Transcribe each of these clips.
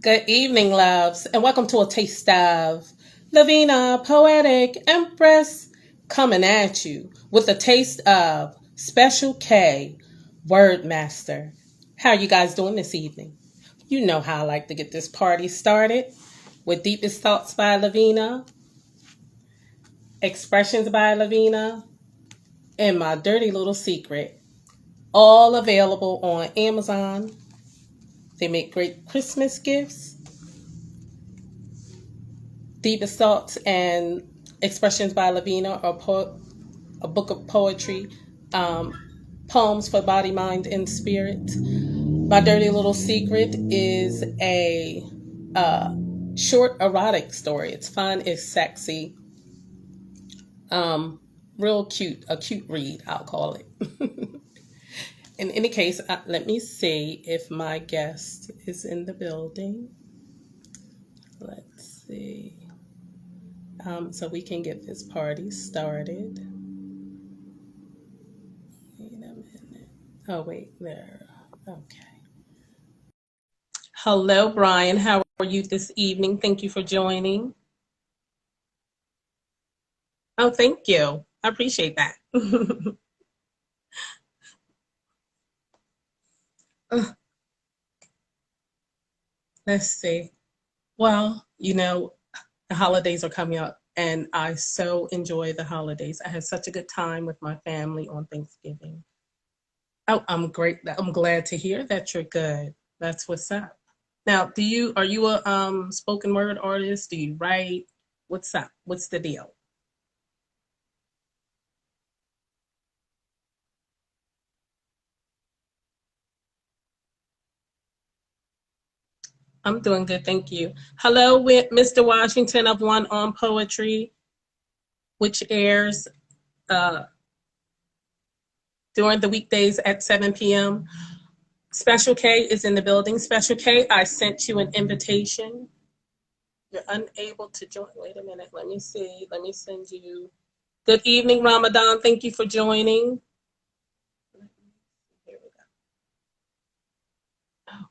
Good evening, loves, and welcome to a taste of Lavina, Poetic, Empress, coming at you with a taste of Special K, Word Master. How are you guys doing this evening? You know how I like to get this party started with Deepest Thoughts by Lavina, Expressions by Lavina, and My Dirty Little Secret, all available on Amazon. They make great Christmas gifts. Deepest Thoughts and Expressions by Lavina are a book of poetry, um, poems for body, mind, and spirit. My Dirty Little Secret is a uh, short erotic story. It's fun, it's sexy, um, real cute, a cute read, I'll call it. In any case, let me see if my guest is in the building. Let's see. So we can get this party started. Wait a minute. Oh, wait, there. Okay. Hello, Brian. How are you this evening? Thank you for joining. Oh, thank you. I appreciate that. Let's see. Well, the holidays are coming up, and I so enjoy the holidays. I had such a good time with my family on Thanksgiving. Oh, I'm great. I'm glad to hear that you're good. That's what's up. Now, are you a spoken word artist? Do you write? What's up? What's the deal? I'm doing good, thank you. Hello, with Mr. Washington of One on Poetry, which airs uh, during the weekdays at 7 p.m. Special K is in the building. Special K, I sent you an invitation. You're unable to join. Wait a minute. Let me see. Let me send you. Good evening, Ramadan. Thank you for joining. Here we go. Okay.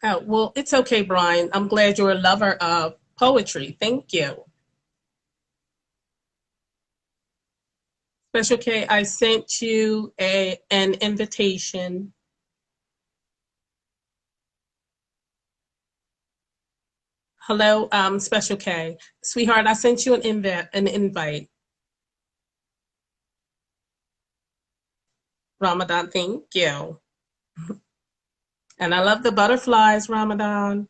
Oh, well, it's okay, Brian. I'm glad you're a lover of poetry. Thank you. Special K, I sent you an invitation. Hello, Special K. Sweetheart, I sent you an invite. Ramadan, thank you. And I love the butterflies, Ramadan.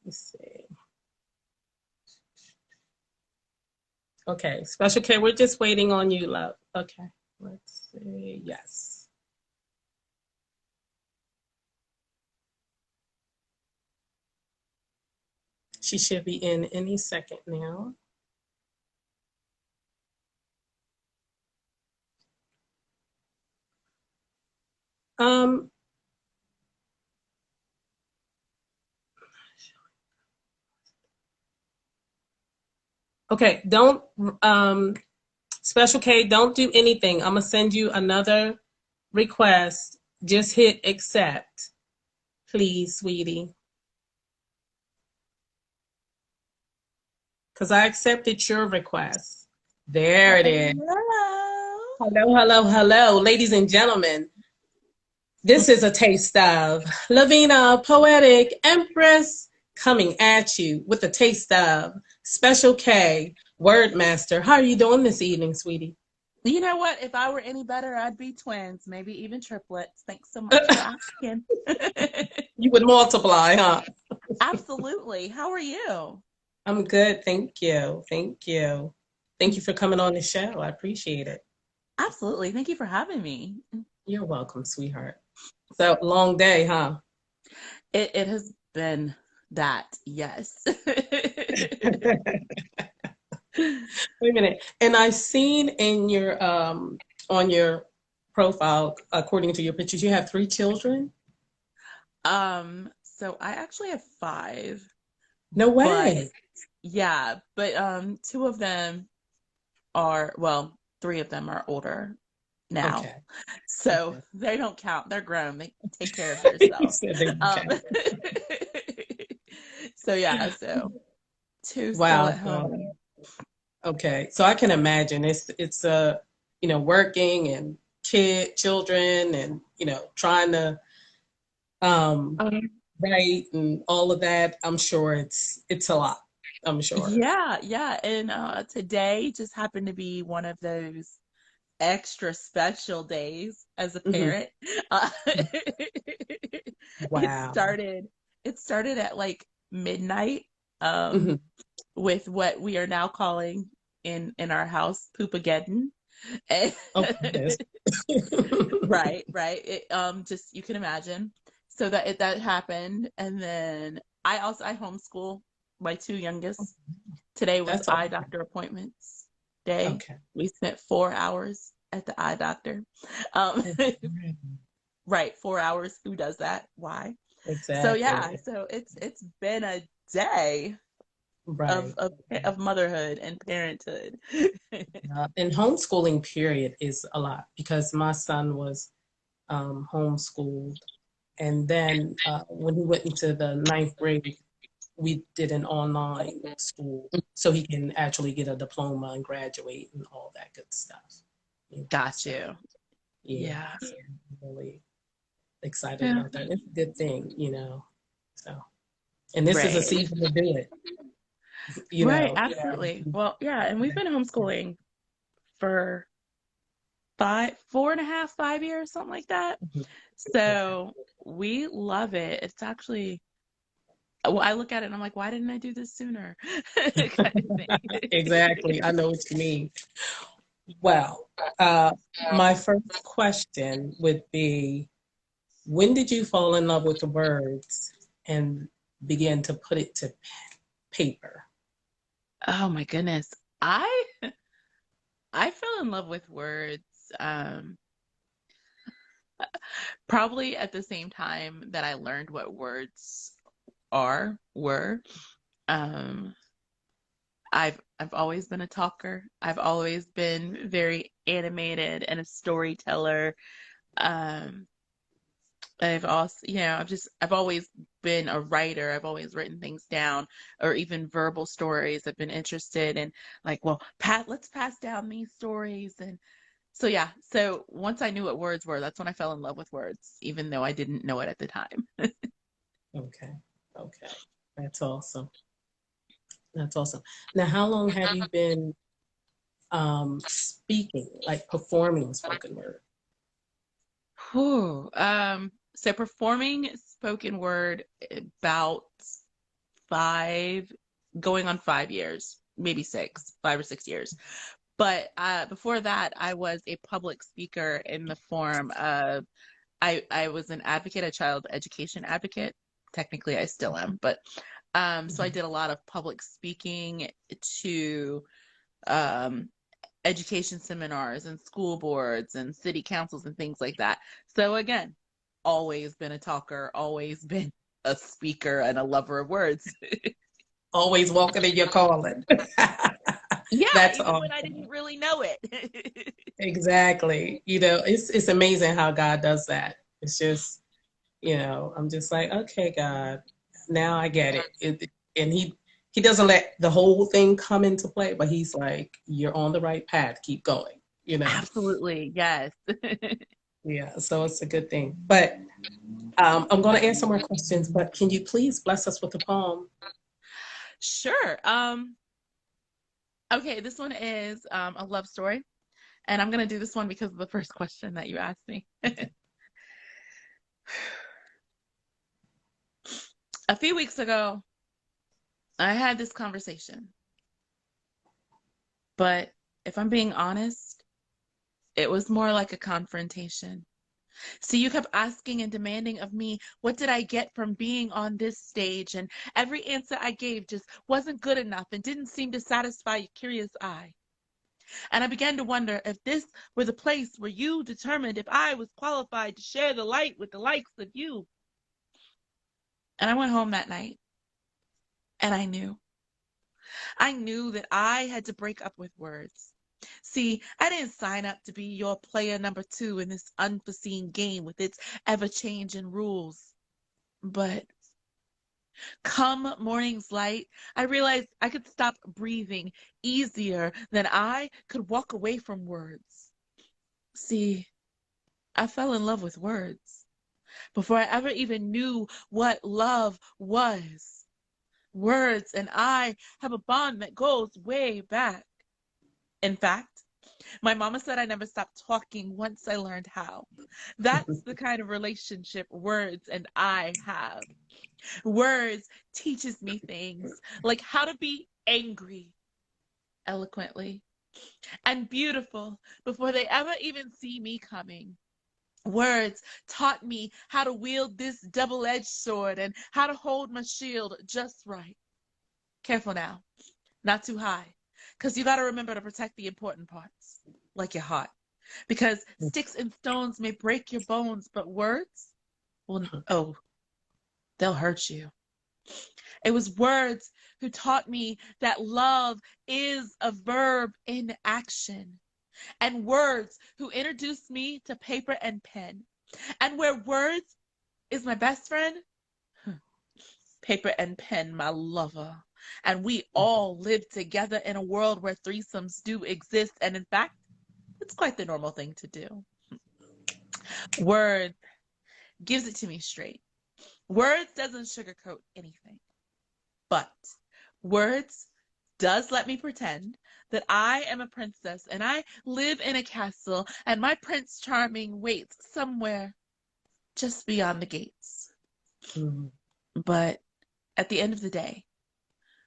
Let's see. Okay, Special K, we're just waiting on you, love. Okay, let's see. Yes. She should be in any second now. Um, okay, don't Special K, don't do anything. I'm gonna send you another request. Just hit accept, please, sweetie. Because I accepted your request. There it is. Hello. Hello, hello, hello, ladies and gentlemen. This is a taste of Lavina, Poetic, Empress, coming at you with a taste of Special K, Word Master. How are you doing this evening, sweetie? You know what? If I were any better, I'd be twins, maybe even triplets. Thanks so much for asking. You would multiply, huh? Absolutely. How are you? I'm good. Thank you. Thank you. Thank you for coming on the show. I appreciate it. Absolutely. Thank you for having me. You're welcome, sweetheart. So, long day, huh? It has been that, yes. Wait a minute. And I seen in your on your profile, according to your pictures, you have three children. So I actually have five, No but way. yeah, but two of them are, well, three of them are older. now. Okay. So Okay. they don't count. They're grown. They take care of You themselves. said they don't Um, count. so yeah, so two still Wow. at So, home. okay. So I can imagine it's working and children and trying to um Um, write and all of that. I'm sure it's a lot. I'm sure. yeah, yeah. And today just happened to be one of those extra special days as a Hmm. parent. Uh, it Wow. started it started at like midnight, um, Hmm. with what we are now calling in our house Poopageddon. And Oh goodness. right, right. It just you can imagine. So that happened, and then I homeschool my two youngest. Today was That's eye awesome. doctor appointments day. Okay. We spent 4 hours at the eye doctor. Um, Oh, right. right, 4 hours. Who does that? Why? So yeah, Exactly. so it's been a day of Right. of of motherhood and parenthood. And homeschooling period is a lot because my son was homeschooled, and then when he went into the ninth grade, we did an online school so he can actually get a diploma and graduate and all that good stuff. Got So you. yeah, Yeah. so I'm really excited Yeah. about that. It's a good thing. So, and this is a Right. season to do it. Right, Yeah. absolutely. Well, yeah, and we've been homeschooling for 4.5, 5 years, something like that. Mhm. Okay. So we love it. It's actually, well, I look at it and I'm like, why didn't I do this sooner? Kind of thing. Exactly. I know what you mean. Well, uh, my first question would be, when did you fall in love with the words and begin to put it to paper? Oh my goodness. I I fell in love with words, um probably at the same time that I learned what words were. Um I've always been a talker. I've always been very animated and a storyteller. Um, I've also, I've always been a writer. I've always written things down, or even verbal stories. I've been interested in, like, well, let's pass down these stories. And so yeah, so once I knew what words were, that's when I fell in love with words, even though I didn't know it at the time. Okay. Okay. That's awesome. That's awesome. Now, how long have you been speaking, like performing spoken word? Whew. So performing spoken word about five, going on 5 years, maybe 5 or 6 years. But before that, I was a public speaker in the form of I was an advocate, a child education advocate. Technically, I still am, but so I Mhm. did a lot of public speaking to um, education seminars and school boards and city councils and things like that. So again, always been a talker, always been a speaker and a lover of words. Always walking in your calling. Yeah, That's even when I awesome. didn't really know it. Exactly. It's amazing how God does that. It's just, I'm just like, okay, God, now I get it. And he doesn't let the whole thing come into play, but he's like, you're on the right path. Keep going. Absolutely, yes. Yeah, so it's a good thing. But I'm going to answer more questions, but can you please bless us with a poem? Sure. Okay, this one is a love story, and I'm gonna do this one because of the first question that you asked me. Okay. A few weeks ago, I had this conversation, but if I'm being honest, it was more like a confrontation. So you kept asking and demanding of me, what did I get from being on this stage? And every answer I gave just wasn't good enough and didn't seem to satisfy your curious eye. And I began to wonder if this were the place where you determined if I was qualified to share the light with the likes of you. And I went home that night and I knew. I knew that I had to break up with words. See, I didn't sign up to be your player number two in this unforeseen game with its ever-changing rules. But come morning's light, I realized I could stop breathing easier than I could walk away from words. See, I fell in love with words before I ever even knew what love was. Words and I have a bond that goes way back. In fact, my mama said I never stopped talking once I learned how. That's the kind of relationship words and I have. Words teaches me things like how to be angry eloquently and beautiful before they ever even see me coming. Words taught me how to wield this double-edged sword and how to hold my shield just right. Careful now, not too high, because you got to remember to protect the important parts, like your heart. Because sticks and stones may break your bones, but words, well, oh, they'll hurt you. It was words who taught me that love is a verb in action, and words who introduced me to paper and pen. And where words is my best friend, paper and pen, my lover. And we all live together in a world where threesomes do exist. And in fact, it's quite the normal thing to do. Words gives it to me straight. Words doesn't sugarcoat anything. But words does let me pretend that I am a princess and I live in a castle and my Prince Charming waits somewhere just beyond the gates. But at the end of the day,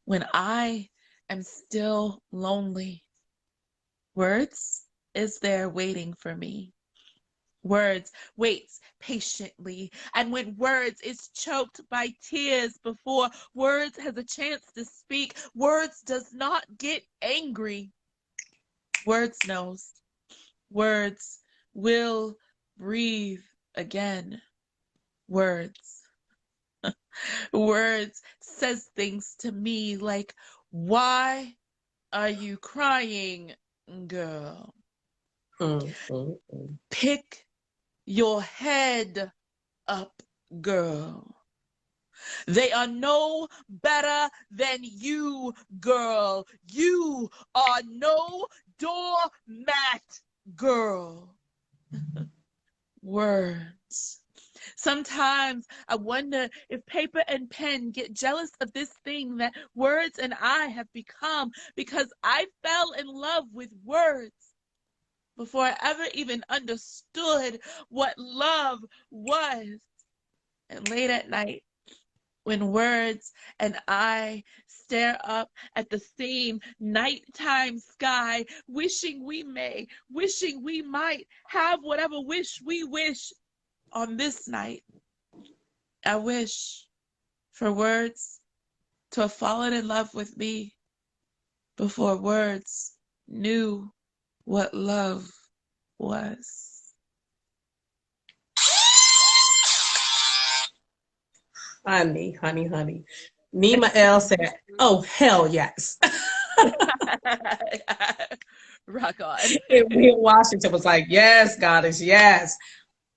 when I am still lonely, words is there waiting for me. Words waits patiently, and when words is choked by tears before words has a chance to speak, words does not get angry. Words knows. Words will breathe again. Words. Words says things to me like, why are you crying, girl? Pick your head up, girl. They are no better than you, girl. You are no doormat, girl. Words. Sometimes I wonder if paper and pen get jealous of this thing that words and I have become because I fell in love with words before I ever even understood what love was. And late at night, when words and I stare up at the same nighttime sky, wishing we may, wishing we might have whatever wish we wish on this night. I wish for words to have fallen in love with me before words knew what love was. Honey, honey, honey. Nima L said, "Oh hell yes." Rock on. And we in Washington was like, "Yes, goddess, yes."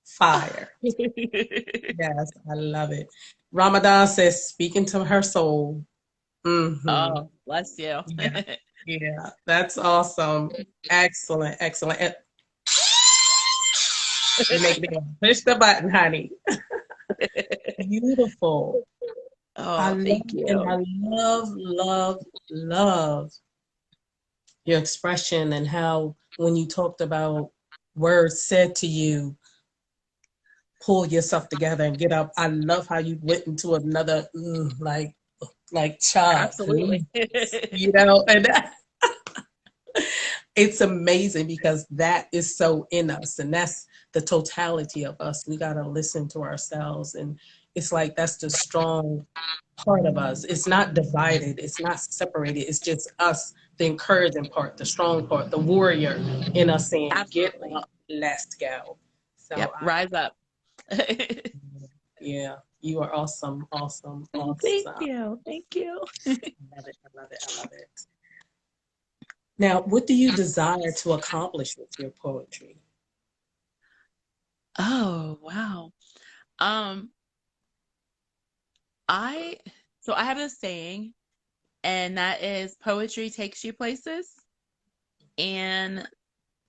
Fire. Yes, I love it. Ramadan says, "Speaking to her soul." Oh, bless you. Yeah, yeah, that's awesome. Excellent, excellent. And you make me push the button, honey. Beautiful. I Oh, love thank and you. I love, love, love your expression and how when you talked about words said to you, pull yourself together and get up. I love how you went into another like child, Absolutely. you know, and it's amazing because that is so in us and that's the totality of us. We got to listen to ourselves and it's like that's the strong part of us. It's not divided, it's not separated, it's just us, the encouraging part, the strong part, the warrior in us saying get Absolutely. up, let's go. So Yep, rise up. yeah, you are awesome, awesome, Oh, awesome. thank you. Thank you. I love it, I love it, I love it. Now, what do you desire to accomplish with your poetry? Oh, wow. Um, I so I have a saying, and that is poetry takes you places, and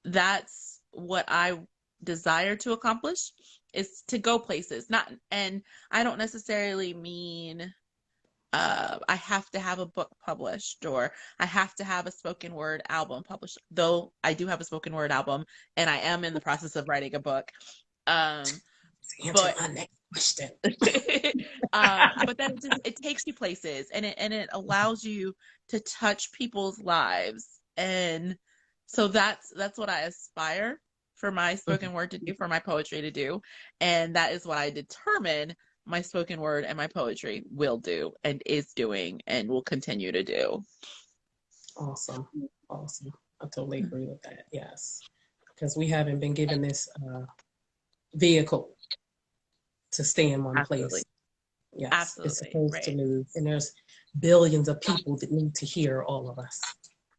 that's what I desire to accomplish is to go places. Not, and I don't necessarily mean I have to have a book published or I have to have a spoken word album published, though I do have a spoken word album and I am in the process of writing a book. Um, Answer but my next question. but then it takes you places and it allows you to touch people's lives. And so that's what I aspire for my spoken word to do, for my poetry to do. And that is what I determine my spoken word and my poetry will do and is doing and will continue to do. Awesome. Awesome. I totally agree with that. Yes. Because we haven't been given this vehicle to stay in one Absolutely. place. Yes. It's Absolutely. supposed to Right. move. And there's billions of people that need to hear all of us,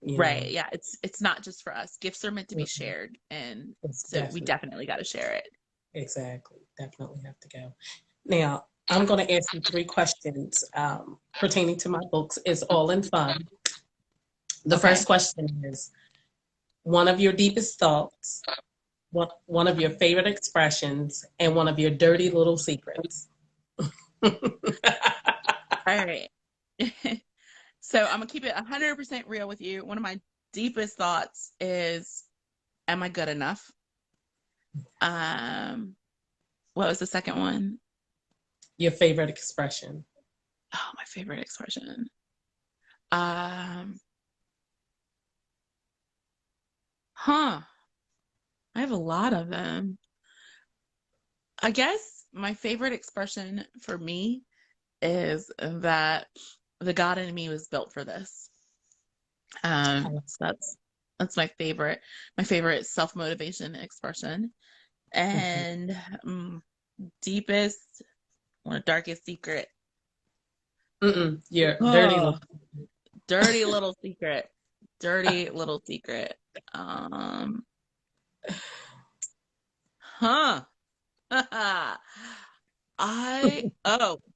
you Right. know. Yeah. It's not just for us. Gifts are meant to be Mhm. shared. And It's so we definitely, definitely got to share it. exactly. Definitely have to go. Now, I'm going to ask you three questions pertaining to my books. It's all in fun. The Okay. first question is one of your deepest thoughts, one of your favorite expressions, and one of your dirty little secrets. All right. So I'm gonna keep it 100% real with you. One of my deepest thoughts is, am I good enough? Um, what was the second one? Your favorite expression. Oh, my favorite expression. Um, huh. I have a lot of them. I guess my favorite expression for me is that the God in me was built for this. So that's my favorite self-motivation expression. Mhm. And deepest or darkest secret. Your dirty Oh, little. dirty little secret. Dirty little secret. Um, huh.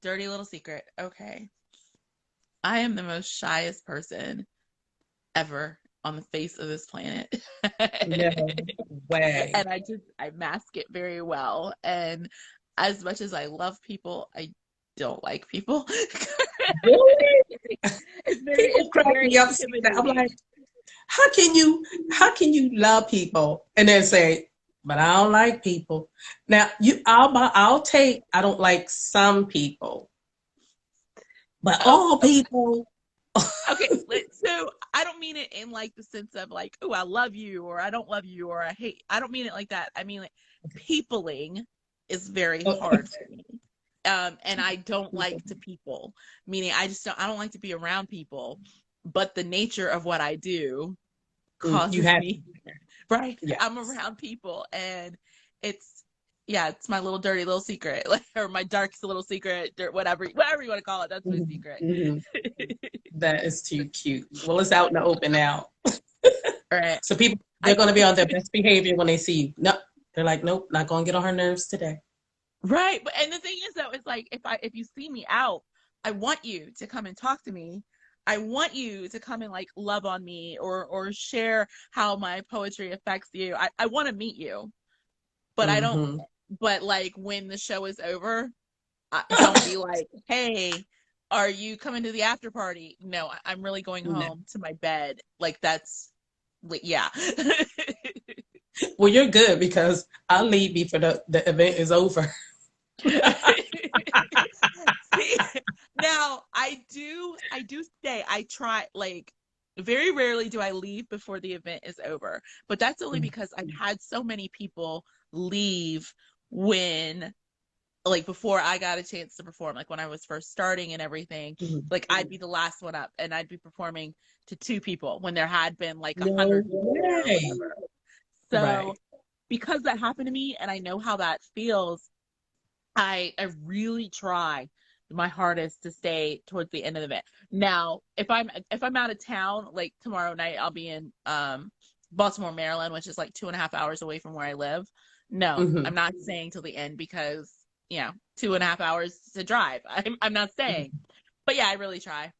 Dirty little secret. Okay. I am the most shyest person ever on the face of this planet. No way. And I mask it very well. And as much as I love people, I don't like people. Really? It's People crack very me up. I'm intimidating. like, how can you love people and then say, but I don't like people. Now I'll take I don't like some people, but Oh, all people. okay. So I don't mean it in like the sense of like, oh, I love you or I don't love you or I hate. I don't mean it like that. I mean like peopling is very hard for me. And I don't like to people, meaning I don't like to be around people, but the nature of what I do You causes have me, right? I'm yes. around people and it's yeah, it's my little dirty little secret, like or my dark little secret, whatever you want to call it. That's my Mhm, secret. mhm. That is too cute. Well, it's out in the open now. All right. So people, they're I going to be on their best behavior when they see you. No, they're like, nope, not going to get on her nerves today. right, but and the thing is though, it's like if you see me out, I want you to come and talk to me. I want you to come and like love on me or share how my poetry affects you. I want to meet you, but I don't. Hmm. But like when the show is over, don't be like, hey, are you coming to the after party? No, I'm really going No. home to my bed. Like that's, yeah. Well, you're good because I'll leave before the event is over. See, now I do stay. I try like very rarely do I leave before the event is over, but that's only because I've had so many people leave when like before I got a chance to perform, like when I was first starting and everything, Mhm. like I'd be the last one up and I'd be performing to two people when there had been like a No hundred people there or way. whatever. So Right. because that happened to me and I know how that feels, I really try my hardest to stay towards the end of the event. Now, if I'm out of town, like tomorrow night, I'll be in Baltimore, Maryland, which is like 2.5 hours away from where I live. No, Hmm. I'm not staying till the end because 2.5 hours to drive. I'm not staying. But yeah, I really try.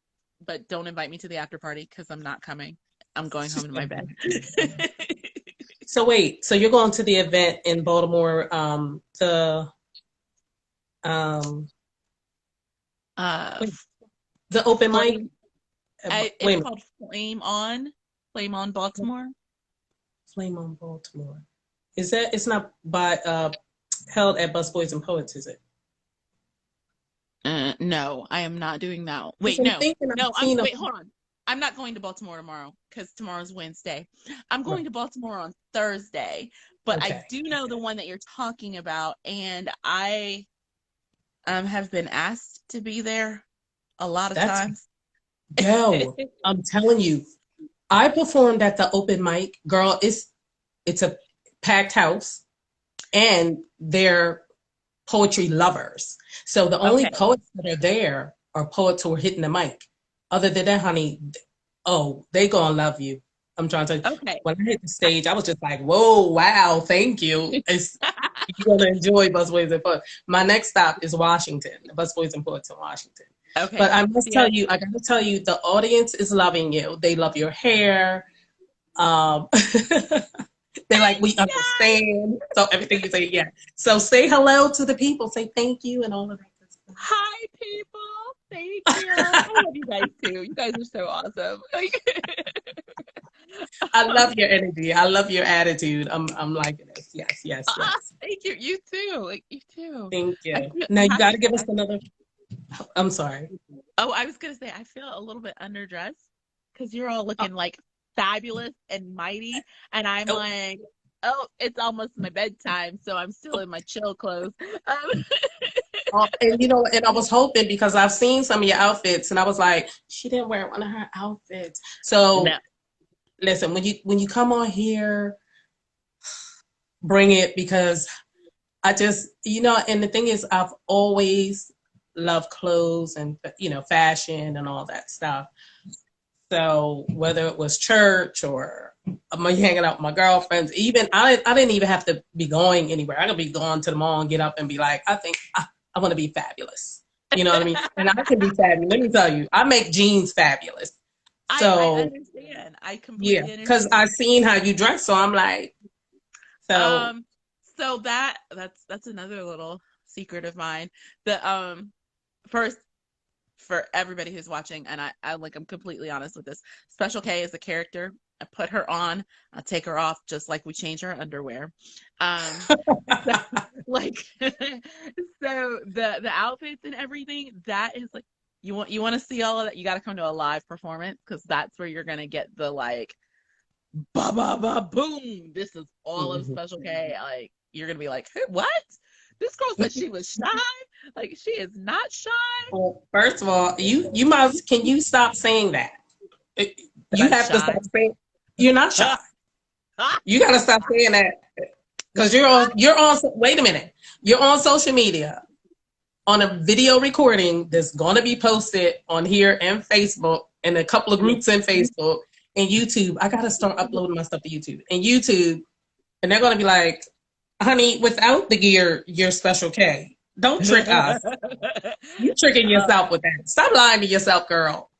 But don't invite me to the after party because I'm not coming. I'm going home to my bed. So wait, so you're going to the event in Baltimore, um, uh, wait, the open mic? Flame. Wait It's a minute, called Flame on Baltimore. Flame on Baltimore. Is that? It's not by held at Busboys and Poets, is it? No, I am not doing that. Because Wait, I'm no, thinking I've no. I'm seen a. wait. Hold on. I'm not going to Baltimore tomorrow because tomorrow's Wednesday. I'm going Right. to Baltimore on Thursday, but I Okay, do know the one that you're talking about, and I have been asked to be there a lot of that's times. go. I'm telling you, I performed at the open mic. Girl, it's a packed house, and they're poetry lovers. So the only Okay. poets that are there are poets who are hitting the mic. Other than that, honey, oh, they gonna love you. I'm trying to. Okay. When I hit the stage, I was just like, "Whoa, wow, thank you." You're gonna enjoy Busboys and Poets. My next stop is Washington, the Busboys and Poets in Washington. Okay. But I must Yeah. tell you, I gotta tell you, the audience is loving you. They love your hair. Um, they're like, Thank we you guys. understand. So everything you say, yeah. So say hello to the people. Say thank you and all of that good stuff. Hi, people. Thank you. I love you guys too. You guys are so awesome. I love your energy. I love your attitude. I'm liking this. Yes, yes, yes. Thank you. You too. Like you too. Thank I you. feel Now you got to actually. give us another. I'm sorry. Oh, I was gonna say I feel a little bit underdressed because you're all Oh, looking like fabulous and mighty, and I'm oh, like, oh, it's almost my bedtime, so I'm still in my chill clothes. Um, oh. And you know, and I was hoping because I've seen some of your outfits, and I was like, she didn't wear one of her outfits. no. So listen, when you come on here, bring it because I just, and the thing is, I've always loved clothes and, fashion and all that stuff. So whether it was church or me hanging out with my girlfriends, even I didn't even have to be going anywhere. I could be going to the mall and get up and be like, I think I want to be fabulous. You know what I mean? And I can be fabulous. Let me tell you, I make jeans fabulous. I So understand. I yeah, completely because understand. I seen how you dress, so I'm like, so. Um, so that's another little secret of mine. The first for everybody who's watching, and I'm completely honest with this. Special K is a character. I put her on, I take her off, just like we change our underwear. So like, so the outfits and everything that is like, you want to see all of that. You got to come to a live performance because that's where you're gonna get the like ba ba ba boom. This is all of Mhm. Special K. Like you're gonna be like, "Hey, what? This girl said she was shy. Like she is not shy. Well, first of all, you must can you stop saying that? That You I'm have to shy." stop saying you're not shy. You got to stop saying that because you're on. Wait a minute, you're on social media on a video recording that's going to be posted on here and Facebook and a couple of groups in Facebook and YouTube. I got to start uploading my stuff to YouTube and YouTube, and they're going to be like, "Honey, without the gear, you're Special K. Don't trick us. You tricking um, yourself with that. Stop lying to yourself, girl."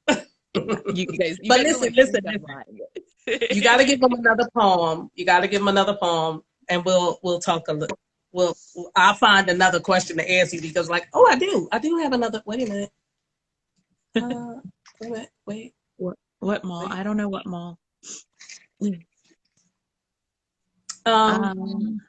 you But guys will listen, like listen, think I'm listen. lying. You got to give them another poem. You got to give them another poem, and we'll talk a little. I'll find another question to ask you because, like, oh, I do have another. Wait a minute. Wait a minute. What mall? Wait. I don't know what mall. Um. Um,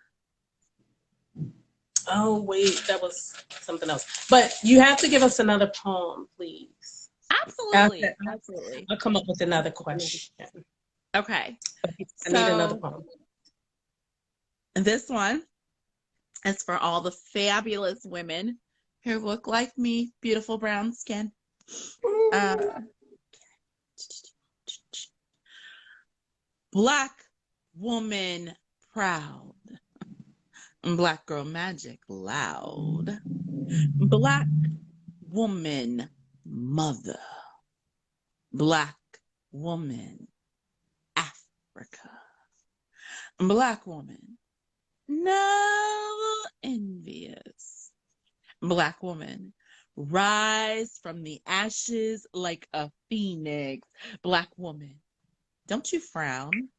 Oh, wait, that was something else. But you have to give us another poem, please. absolutely, After absolutely. I'll come up with another question. Okay, I need another so poem. this one is for all the fabulous women who look like me, beautiful brown skin. Uh, Black woman proud, Black girl magic loud, Black woman, mother. Black woman, Africa. Black woman, never envious. Black woman, rise from the ashes like a phoenix. Black woman, don't you frown.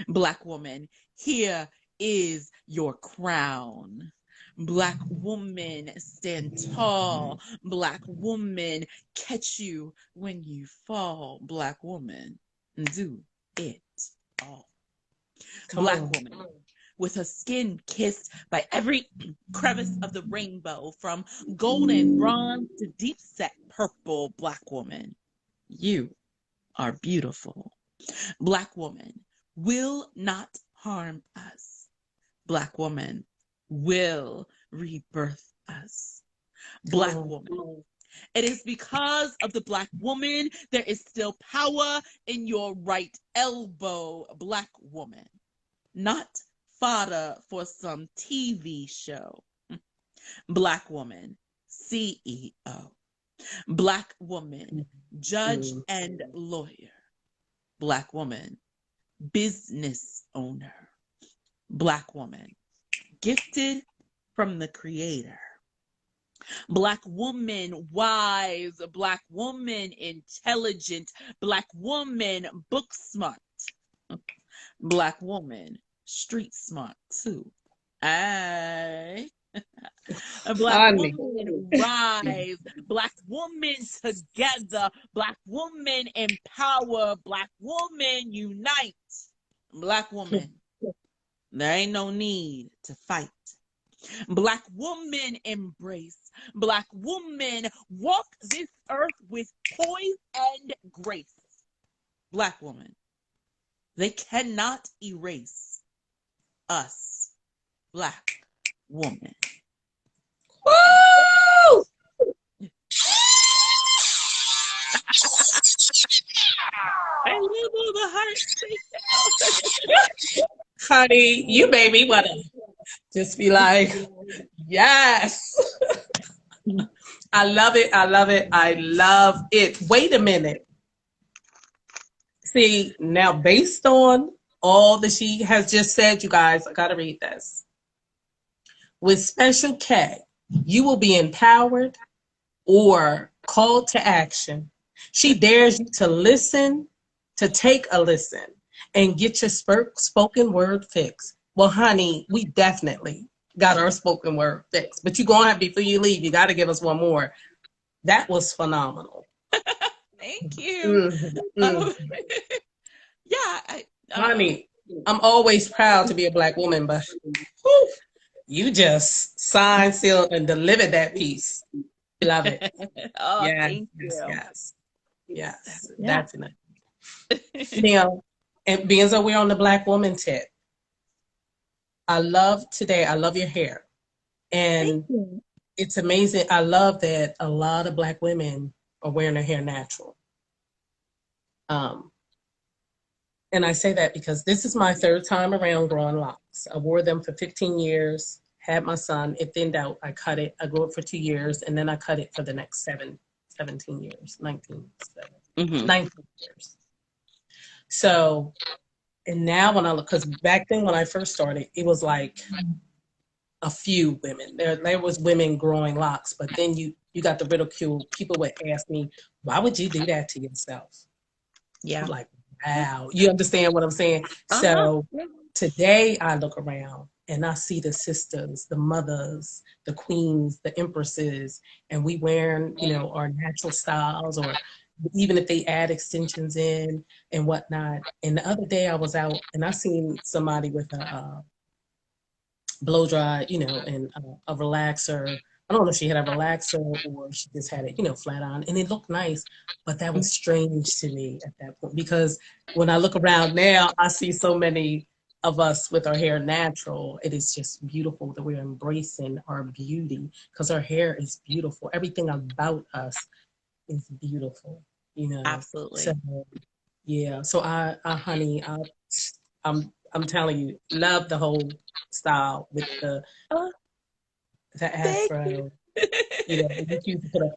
Black woman, here is your crown. Black woman, stand tall. Black woman, catch you when you fall. Black woman, do it all. Come Black on. woman, with her skin kissed by every crevice of the rainbow, from golden bronze to deep set purple. Black woman, you are beautiful. Black woman will not harm us. Black woman will rebirth us. Come Black on. woman. It is because of the Black woman there is still power in your right elbow. Black woman. Not fodder for some TV show. Black woman. CEO. Black woman. Judge and lawyer. Black woman. Business owner. Black woman, gifted from the creator. Black woman, wise. Black woman, intelligent. Black woman, book smart. Black woman, street smart too. Aye. A Black Honey. woman, rise. Black woman, together. Black woman, empower. Black woman, unite. Black woman, there ain't no need to fight. Black woman, embrace. Black woman, walk this earth with poise and grace. Black woman, they cannot erase us. Black woman. Woo! I love all the hearts. Honey, you made me want to just be like, yes. I love it. I love it. I love it. Wait a minute. See, now based on all that she has just said, you guys, I got to read this. With Special K, you will be empowered or called to action. She dares you to listen, to take a listen, and get your spoken word fix. Well, honey, we definitely got our spoken word fix. But you're going to have, before you leave, you got to give us one more. That was phenomenal. Thank you. Mm. Yeah, Honey, I'm always proud to be a Black woman, but whew, you just signed, sealed, and delivered that piece. Love it. oh, Yes, thank yes, you. yes. Yes, Yeah. definitely. Now, and being as we're on the Black woman tip, I love today, I love your hair. Thank And you. it's amazing. I love that a lot of Black women are wearing their hair natural. Um, and I say that because this is my third time around growing locks. I wore them for 15 years, had my son, it thinned out, I cut it, I grew it for 2 years, and then I cut it for the next 17 years, 19 years. So, and now when I look, because back then when I first started, it was like a few women. There was women growing locks, but then you got the ridicule. People would ask me, "Why would you do that to yourself?" I'm Yeah. like, "Wow, you understand what I'm saying?" Uh-huh. So today I look around and I see the sisters, the mothers, the queens, the empresses, and we wearing our natural styles, or even if they add extensions in and whatnot. And the other day I was out and I seen somebody with a blow dry, and a relaxer. I don't know if she had a relaxer or she just had it, flat on, and it looked nice. But that was strange to me at that point because when I look around now, I see so many of us with our hair natural. It is just beautiful that we're embracing our beauty because our hair is beautiful. Everything about us is beautiful. So Absolutely. yeah. So honey, I'm telling you, love the whole style with the Oh, the thank you. afro. You choose to put a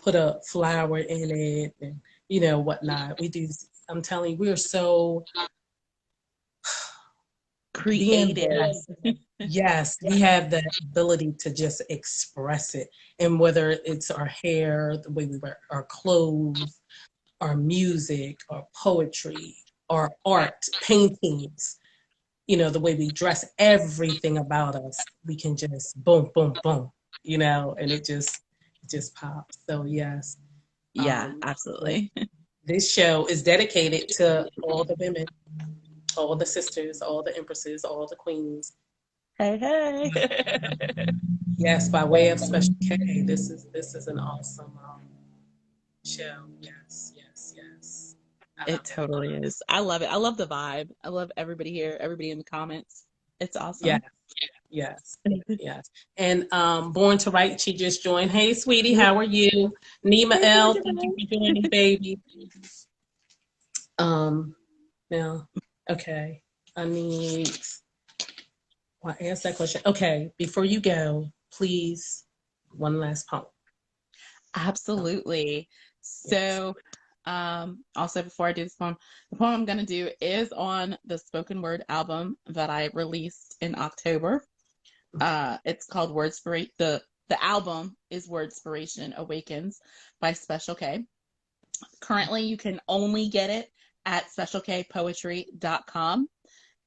put a flower in it and whatnot. We do. I'm telling you, we're so being Creative. bold. Yes, we have the ability to just express it, and whether it's our hair, the way we wear our clothes, our music, our poetry, our art, paintings, the way we dress, everything about us, we can just boom, boom, boom, and it just pops. So yes, Yeah, um, absolutely. this show is dedicated to all the women, all the sisters, all the empresses, all the queens. Hey, hey. Yes, by way of Special K, this is an awesome show. Yes, yes, yes. I It love it. totally is. I love it. I love the vibe. I love everybody here, everybody in the comments. It's Yes, awesome. yes, yes. And Born to Write, she just joined. Hey, sweetie, how are you? Nima Hey, L, thank you Portugal. for joining, baby. Um, now, okay, I need. Well, I asked that question. Okay, before you go, please, one last poem. Absolutely. Yes. So, also before I do this poem, the poem I'm gonna do is on the spoken word album that I released in October. It's called Wordspiration. The album is Wordspiration Awakens by Special K. Currently, you can only get it at specialkpoetry.com.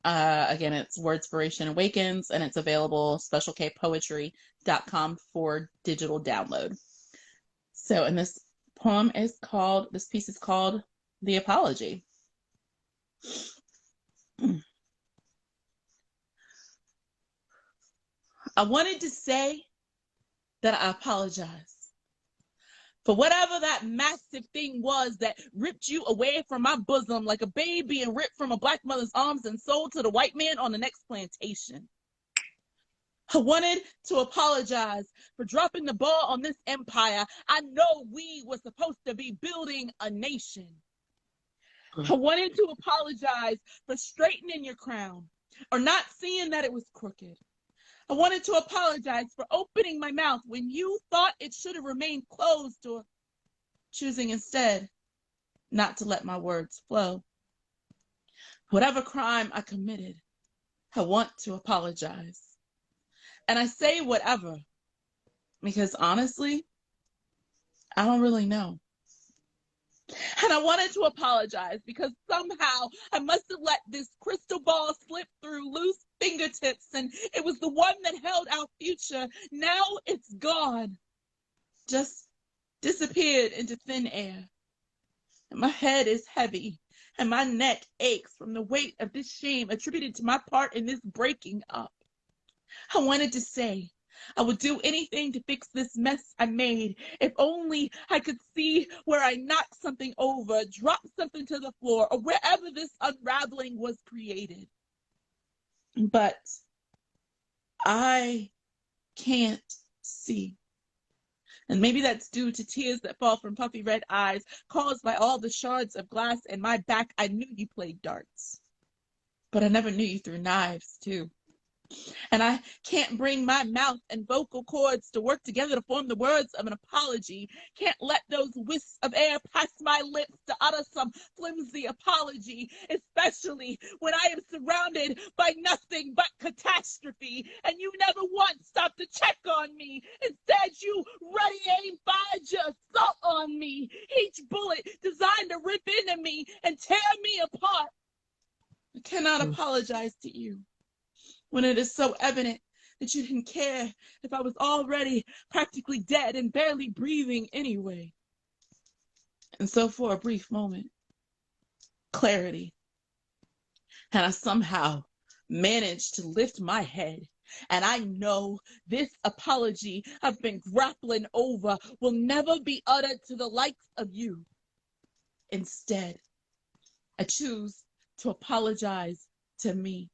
Again, it's Wordspiration Awakens, and it's available specialkpoetry.com for digital download. So, and this piece is called The Apology. I wanted to say that I apologize for whatever that massive thing was that ripped you away from my bosom like a babe being ripped from a black mother's arms and sold to the white man on the next plantation. I wanted to apologize for dropping the ball on this empire. I know we were supposed to be building a nation. I wanted to apologize for straightening your crown or not seeing that it was crooked. I wanted to apologize for opening my mouth when you thought it should have remained closed or choosing instead not to let my words flow. Whatever crime I committed, I want to apologize. And I say whatever because honestly, I don't really know. And I wanted to apologize because somehow I must have let this crystal ball slip through loose fingertips and it was the one that held our future. Now it's gone. Just disappeared into thin air. And my head is heavy and my neck aches from the weight of this shame attributed to my part in this breaking up. I wanted to say I would do anything to fix this mess I made. If only I could see where I knocked something over, dropped something to the floor, or wherever this unraveling was created. But I can't see. And maybe that's due to tears that fall from puffy red eyes, caused by all the shards of glass in my back. I knew you played darts, but I never knew you threw knives, too. And I can't bring my mouth and vocal cords to work together to form the words of an apology. Can't let those wisps of air pass my lips to utter some flimsy apology, especially when I am surrounded by nothing but catastrophe. And you never once stopped to check on me. Instead, you ready aim fired your assault on me. Each bullet designed to rip into me and tear me apart. I cannot apologize to you when it is so evident that you didn't care if I was already practically dead and barely breathing anyway. And so for a brief moment, clarity, and I somehow managed to lift my head. And I know this apology I've been grappling over will never be uttered to the likes of you. Instead, I choose to apologize to me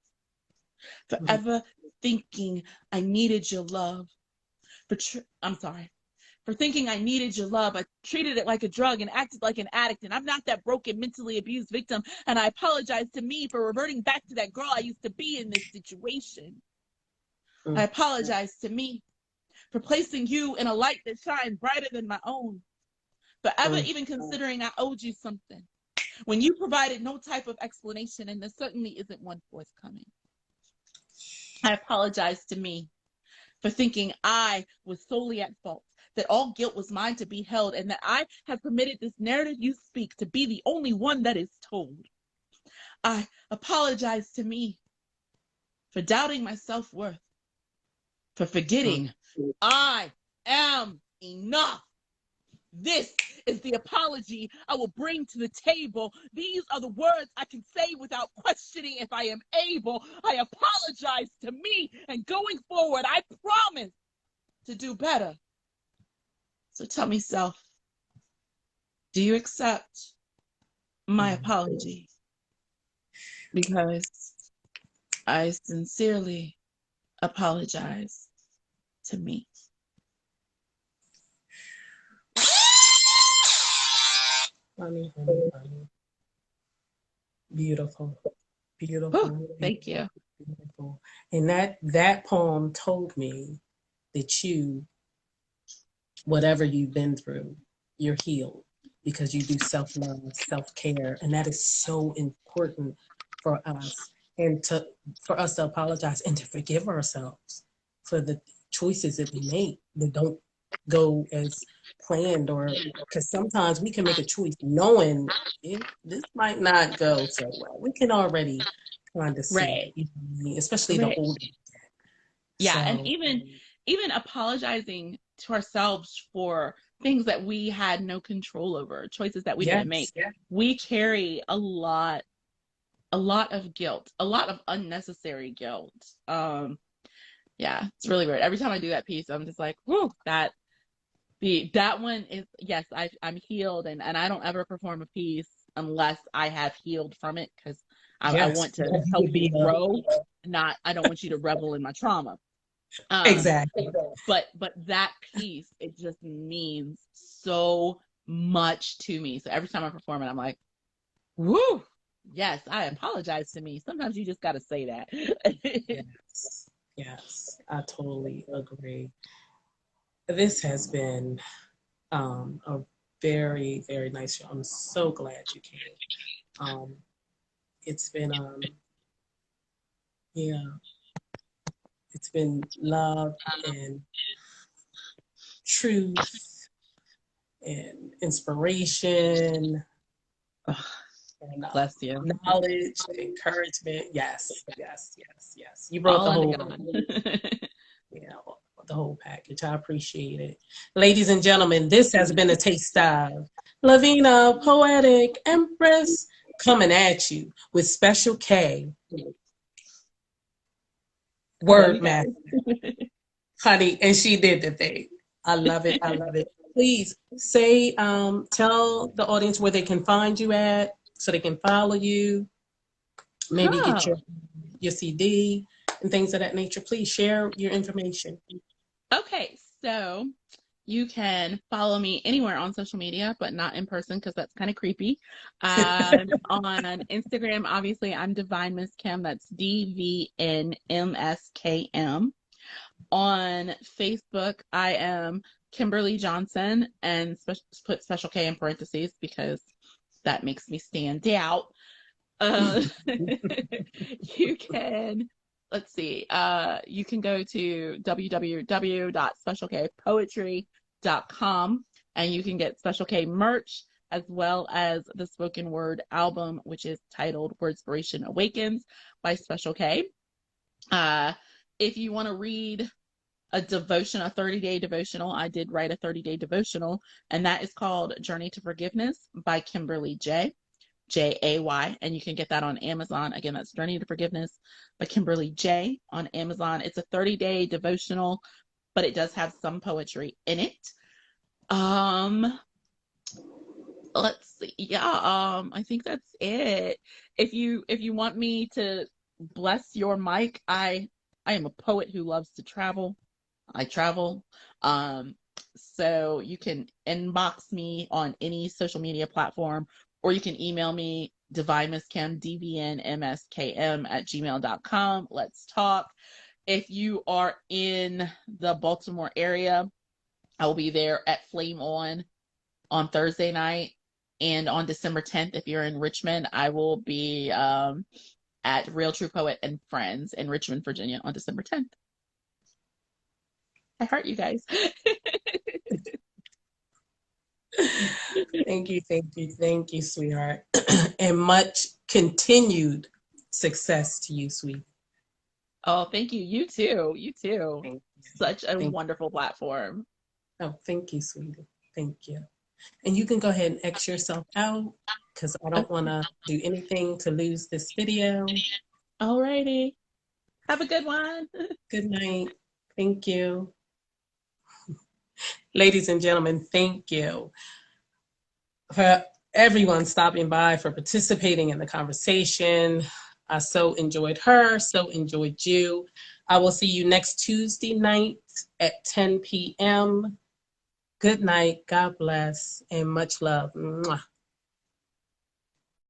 for ever thinking I needed your love. For thinking I needed your love. I treated it like a drug and acted like an addict, and I'm not that broken, mentally abused victim. And I apologize to me for reverting back to that girl I used to be in this situation. I apologize to me for placing you in a light that shines brighter than my own, for ever even considering I owed you something when you provided no type of explanation, and there certainly isn't one forthcoming. I apologize to me for thinking I was solely at fault, that all guilt was mine to be held, and that I have permitted this narrative you speak to be the only one that is told. I apologize to me for doubting my self-worth, for forgetting I am enough. This is the apology I will bring to the table. These are the words I can say without questioning if I am able. I apologize to me, and going forward, I promise to do better. So tell me, self, do you accept my apology? Because I sincerely apologize to me. Honey, honey, honey. Beautiful. Beautiful. Whew, thank you. Beautiful. And that poem told me that you, whatever you've been through, you're healed because you do self-love, self-care, and that is so important for us, and for us to apologize and to forgive ourselves for the choices that we make that don't go as planned, or because sometimes we can make a choice knowing this might not go so well. We can already kind of see Right. it, you know what I mean? Especially the Right. older. Yeah, and So even apologizing to ourselves for things that we had no control over, choices that we didn't make. yes, We carry a lot of guilt, a lot of unnecessary guilt. Yeah, it's really weird. Every time I do that piece, I'm just like, whoo, that one is, yes, I'm healed, and I don't ever perform a piece unless I have healed from it, because I yes, want to because you help would you be grow, I don't want you to revel in my trauma. Um, exactly. but that piece, it just means so much to me. So every time I perform it, I'm like, woo, yes, I apologize to me. Sometimes you just got to say that. Yes, yes, I totally agree. This has been a very, very nice show. I'm so glad you came. Um, it's been, yeah, it's been love and truth and inspiration Ugh, and bless you. knowledge, encouragement. Yes, yes, yes, yes. You brought All the under whole, God. yeah, the whole package. I appreciate it. Ladies and gentlemen, this has been a taste of Lavina, Poetic, Empress, coming at you with Special K, I love you Word guys. Master, honey, and she did the thing. I love it. I love it. Please say, tell the audience where they can find you at so they can follow you, maybe get Oh, your CD and things of that nature. Please share your information. okay. So you can follow me anywhere on social media, but not in person because that's kind of creepy. On Instagram, obviously, I'm Divine Miss Kim. That's DVNMSKM. On Facebook, I am Kimberly Johnson, and put Special K in parentheses because that makes me stand out. You can, let's see, you can go to www.specialkpoetry.com, and you can get Special K merch as well as the spoken word album, which is titled Wordspiration Awakens by Special K. If you want to read a 30-day devotional, I did write a 30-day devotional, and that is called Journey to Forgiveness by Kimberly Jay. Jay, and you can get that on Amazon. Again, that's Journey to Forgiveness by Kimberly J on Amazon. It's a 30-day devotional, but it does have some poetry in it. Let's see. Yeah, I think that's it. If you want me to bless your mic, I am a poet who loves to travel. I travel. Um, so you can inbox me on any social media platform, or you can email me divinemiskm, dvnmskm @gmail.com. Let's talk. if you are in the Baltimore area, I will be there at Flame on Thursday night. And on December 10th, if you're in Richmond, I will be at Real True Poet and Friends in Richmond, Virginia on December 10th. I heart you guys. Thank you, sweetheart. And much continued success to you, sweet. Oh, thank you. You too. You too. Thank Such a thank wonderful platform. Oh, thank you, sweetie. Thank you. And you can go ahead and X yourself out because I don't want to do anything to lose this video. Alrighty. Have a good one. Good night. Thank you. Ladies and gentlemen, thank you for everyone stopping by, for participating in the conversation. I so enjoyed her, so enjoyed you. I will see you next Tuesday night at 10 p.m. Good night. God bless and much love. Mwah.